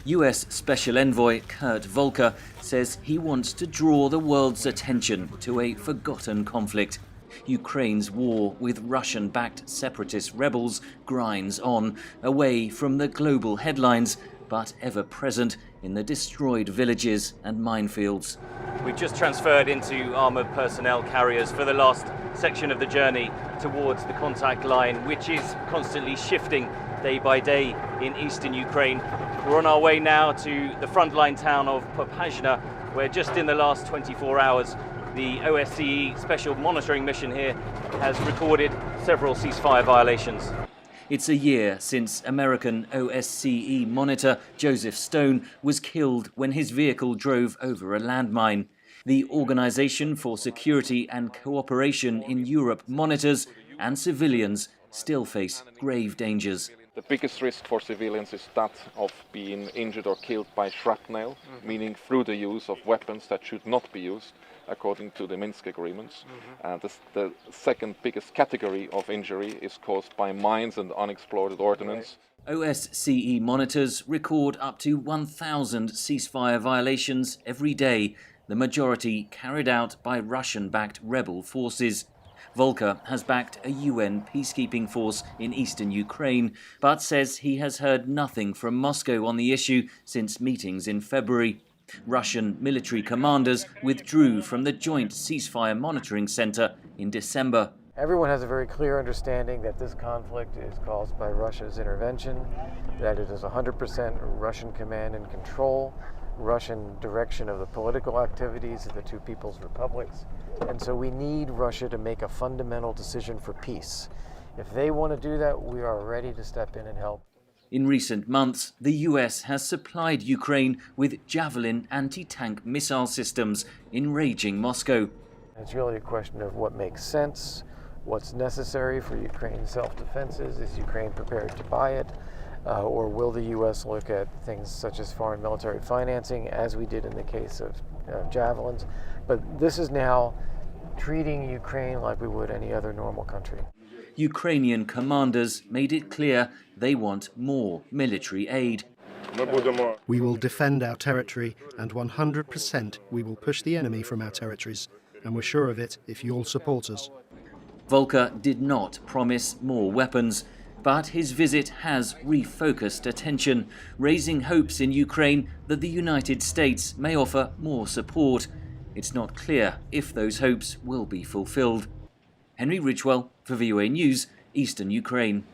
US Special Envoy Kurt Volker says he wants to draw the world's attention to a forgotten conflict. Ukraine's war with Russian-backed separatist rebels grinds on, away from the global headlines, but ever present in the destroyed villages and minefields. We've just transferred into armoured personnel carriers for the last section of the journey towards the contact line, which is constantly shifting day by day in eastern Ukraine. We're on our way now to the frontline town of Popasna, where just in the last 24 hours, the OSCE Special Monitoring Mission here has recorded several ceasefire violations. It's a year since American OSCE monitor Joseph Stone was killed when his vehicle drove over a landmine. The Organization for Security and Cooperation in Europe monitors, and civilians still face grave dangers. The biggest risk for civilians is that of being injured or killed by shrapnel, meaning through the use of weapons that should not be used according to the Minsk agreements. The second biggest category of injury is caused by mines and unexploded ordnance. OSCE monitors record up to 1,000 ceasefire violations every day, the majority carried out by Russian-backed rebel forces. Volker has backed a UN peacekeeping force in eastern Ukraine, but says he has heard nothing from Moscow on the issue since meetings in February. Russian military commanders withdrew from the Joint Ceasefire Monitoring Center in December. Everyone has a very clear understanding that this conflict is caused by Russia's intervention, that it is 100% Russian command and control, Russian direction of the political activities of the two people's republics. And so we need Russia to make a fundamental decision for peace. If they want to do that, we are ready to step in and help. In recent months, the US has supplied Ukraine with Javelin anti-tank missile systems, enraging Moscow. It's really a question of what makes sense, what's necessary for Ukraine's self-defenses. Is Ukraine prepared to buy it? Or will the U.S. look at things such as foreign military financing, as we did in the case of Javelins? But this is now treating Ukraine like we would any other normal country. Ukrainian commanders made it clear they want more military aid. We will defend our territory, and 100% we will push the enemy from our territories. And we're sure of it if you'll support us. Volker did not promise more weapons, but his visit has refocused attention, raising hopes in Ukraine that the United States may offer more support. It's not clear if those hopes will be fulfilled. Henry Ridgewell for VOA News, Eastern Ukraine.